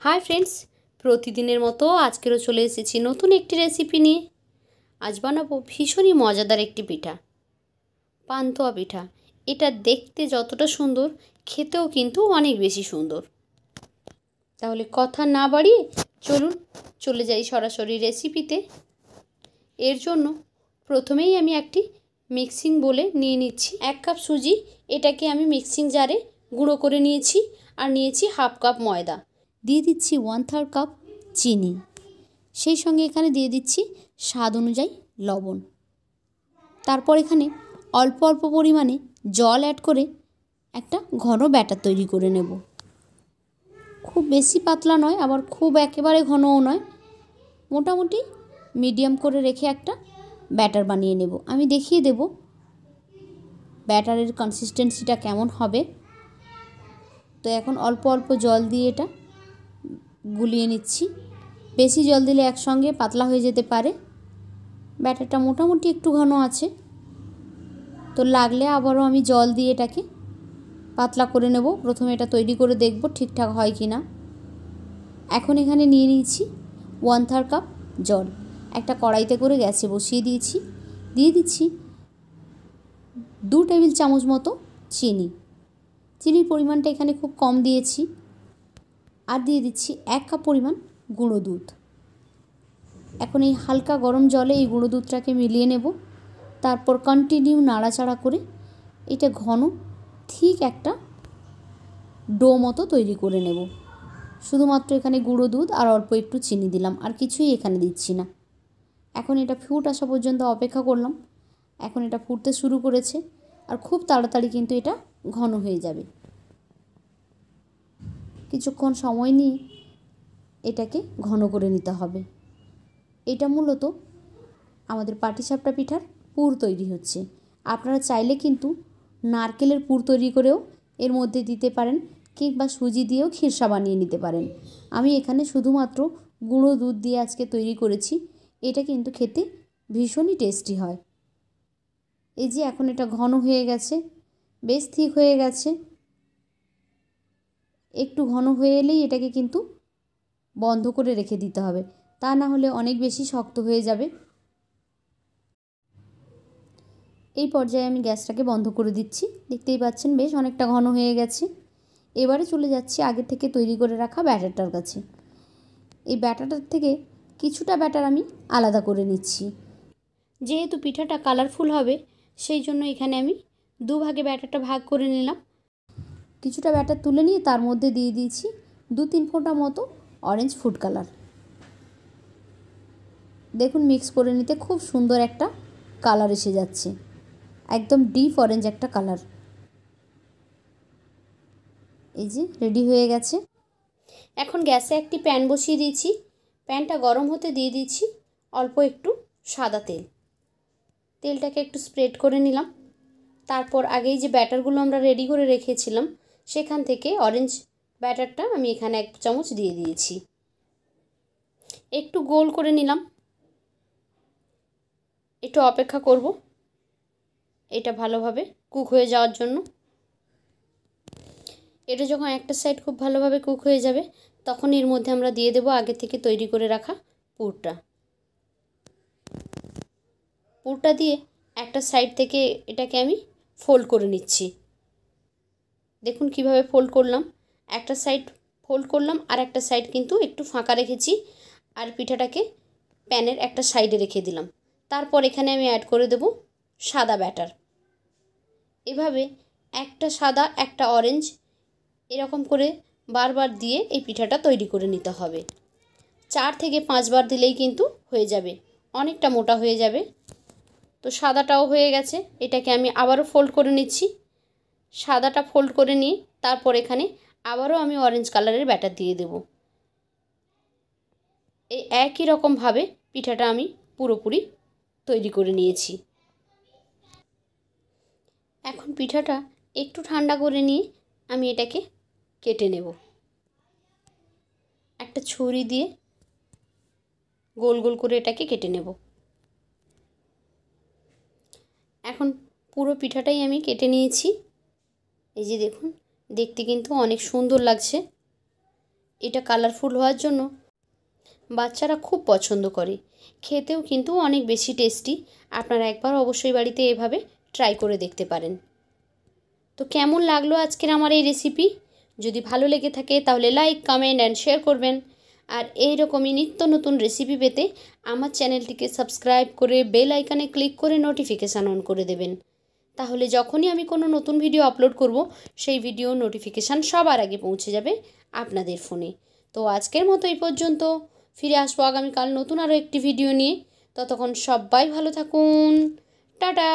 Hi friends, প্রতিদিনের মতো আজকেরও চলে এসেছি নতুন একটি রেসিপি নিয়ে। আজ বানাবো ভীষণই মজাদার একটি পিঠা, পান্তুয়া পিঠা। এটা দেখতে যতটা সুন্দর, খেতেও কিন্তু অনেক বেশি সুন্দর। তাহলে কথা না বাড়িয়ে চলুন চলে যাই সরাসরি রেসিপিতে। এর জন্য প্রথমেই আমি একটি মিক্সিং বোলে নিয়ে নিচ্ছি 1 কাপ সুজি। এটাকে আমি মিক্সিং জারে গুঁড়ো করে নিয়েছি। আর নিয়েছি হাফ কাপ ময়দা। দিয়ে দিচ্ছি 1/3 কাপ চিনি। সেই সঙ্গে এখানে দিয়ে দিচ্ছি স্বাদ অনুযায়ী লবণ। তারপর এখানে অল্প অল্প পরিমাণে জল অ্যাড করে একটা ঘন ব্যাটার তৈরি করে নেব। খুব বেশি পাতলা নয়, আবার খুব একেবারে ঘনও নয়, মোটামুটি মিডিয়াম করে রেখে একটা ব্যাটার বানিয়ে নেব। আমি দেখিয়ে দেব ব্যাটারের কনসিস্টেন্সিটা কেমন হবে। তো এখন অল্প অল্প জল দিয়ে এটা গুলিয়ে নিচ্ছি। বেশি জল দিলে একসঙ্গে পাতলা হয়ে যেতে পারে। ব্যাটারটা মোটামুটি একটু ঘন আছে, তো লাগলে আবারও আমি জল দিয়ে এটাকে পাতলা করে নেব। প্রথমে এটা তৈরি করে দেখব ঠিকঠাক হয় কি না। এখন এখানে নিয়ে নিয়েছি 1/3 কাপ জল। একটা কড়াইতে করে গ্যাসে বসিয়ে দিয়েছি। দিয়ে দিচ্ছি 2 টেবিল চামচ মতো চিনি। চিনির পরিমাণটা এখানে খুব কম দিয়েছি। আর দিয়ে দিচ্ছি 1 কাপ পরিমাণ গুঁড়ো দুধ। এখন এই হালকা গরম জলে এই গুঁড়ো দুধটাকে মিলিয়ে নেব। তারপর কন্টিনিউ নাড়াচাড়া করে এটা ঘন ঠিক একটা ডো মতো তৈরি করে নেব। শুধুমাত্র এখানে গুঁড়ো দুধ আর অল্প একটু চিনি দিলাম, আর কিছুই এখানে দিচ্ছি না। এখন এটা ফুট আসা পর্যন্ত অপেক্ষা করলাম। এখন এটা ফুটতে শুরু করেছে, আর খুব তাড়াতাড়ি কিন্তু এটা ঘন হয়ে যাবে। কিছুক্ষণ সময় নিয়ে এটাকে ঘন করে নিতে হবে। এটা মূলত আমাদের পাটিসাপটা পিঠার পুর তৈরি হচ্ছে। আপনারা চাইলে কিন্তু নারকেলের পুর তৈরি করেও এর মধ্যে দিতে পারেন, কিংবা সুজি দিয়েও খিরসা বানিয়ে নিতে পারেন। আমি এখানে শুধুমাত্র গুঁড়ো দুধ দিয়ে আজকে তৈরি করেছি। এটা কিন্তু খেতে ভীষণই টেস্টি হয়। এই যে এখন এটা ঘন হয়ে গেছে, বেশ ঠিক হয়ে গেছে। একটু ঘন হয়ে এলেই এটাকে কিন্তু বন্ধ করে রেখে দিতে হবে, তা না হলে অনেক বেশি শক্ত হয়ে যাবে। এই পর্যায়ে আমি গ্যাসটাকে বন্ধ করে দিচ্ছি। দেখতেই পাচ্ছেন বেশ অনেকটা ঘন হয়ে গেছে। এবারে চলে যাচ্ছি আগে থেকে তৈরি করে রাখা ব্যাটারটার কাছে। এই ব্যাটারটার থেকে কিছুটা ব্যাটার আমি আলাদা করে নিচ্ছি। যেহেতু পিঠাটা কালারফুল হবে, সেই জন্য এখানে আমি 2 ভাগে ব্যাটারটা ভাগ করে নিলাম। কিছুটা ব্যাটার তুলে নিয়ে তার মধ্যে দিয়ে দিয়েছি 2-3 ফোঁটা মতো অরেঞ্জ ফুড কালার। দেখুন মিক্স করে নিতে খুব সুন্দর একটা কালার এসে যাচ্ছে, একদম ডিপ অরেঞ্জ একটা কালার। এই যে রেডি হয়ে গেছে। এখন গ্যাসে একটি প্যান বসিয়ে দিয়েছি। প্যানটা গরম হতে দিয়ে দিয়েছি অল্প একটু সাদা তেল। তেলটাকে একটু স্প্রেড করে নিলাম। তারপর আগেই যে ব্যাটারগুলো আমরা রেডি করে রেখেছিলাম, সেখান থেকে অরেঞ্জ ব্যাটারটা আমি এখানে 1 চামচ দিয়ে দিয়েছি। একটু গোল করে নিলাম। একটু অপেক্ষা করব এটা ভালোভাবে কুক হয়ে যাওয়ার জন্য। এটা যখন একটা সাইড খুব ভালোভাবে কুক হয়ে যাবে, তখন এর মধ্যে আমরা দিয়ে দেব আগে থেকে তৈরি করে রাখা পুরটা। পুরটা দিয়ে একটা সাইড থেকে এটাকে আমি ফোল্ড করে নিচ্ছি। দেখুন কিভাবে ফোল্ড করলাম। একটা সাইড ফোল্ড করলাম, আর একটা সাইড কিন্তু একটু ফাঁকা রেখেছি। আর পিঠাটাকে প্যানের একটা সাইডে রেখে দিলাম। তারপর এখানে আমি অ্যাড করে দেব সাদা ব্যাটার। এভাবে একটা সাদা একটা অরেঞ্জ এরকম করে বারবার দিয়ে এই পিঠাটা তৈরি করে নিতে হবে। 4 থেকে 5 বার দিলেই কিন্তু হয়ে যাবে, অনেকটা মোটা হয়ে যাবে। তো সাদাটাও হয়ে গেছে, এটাকে আমি আবারও ফোল্ড করে নিচ্ছি। সাদাটা ফোল্ড করে নিয়ে তারপর এখানে আবারও আমি অরেঞ্জ কালারের ব্যাটার দিয়ে দেব। এই একই রকমভাবে পিঠাটা আমি পুরোপুরি তৈরি করে নিয়েছি। এখন পিঠাটা একটু ঠান্ডা করে নিয়ে আমি এটাকে কেটে নেব। একটা ছুরি দিয়ে গোল গোল করে এটাকে কেটে নেব। এখন পুরো পিঠাটাই আমি কেটে নিয়েছি। এই যে দেখুন, দেখতে কিন্তু অনেক সুন্দর লাগছে। এটা কালারফুল হওয়ার জন্য বাচ্চারা খুব পছন্দ করে, খেতেও কিন্তু অনেক বেশি টেস্টি। আপনারা একবার অবশ্যই বাড়িতে এভাবে ট্রাই করে দেখতে পারেন। তো কেমন লাগলো আজকের আমার এই রেসিপি? যদি ভালো লেগে থাকে তাহলে লাইক, কমেন্ট অ্যান্ড শেয়ার করবেন। আর এই রকমই নিত্য নতুন রেসিপি পেতে আমার চ্যানেলটিকে সাবস্ক্রাইব করে বেল আইকনে ক্লিক করে নোটিফিকেশান অন করে দেবেন। তাহলে যখনই আমি কোনো নতুন ভিডিও আপলোড করব সেই ভিডিও নোটিফিকেশান সবার আগে পৌঁছে যাবে আপনাদের ফোনে। তো আজকের মতো এই পর্যন্ত, ফিরে আসবো আগামীকাল নতুন আরও একটি ভিডিও নিয়ে। ততক্ষণ সবাই ভালো থাকুন, টাটা।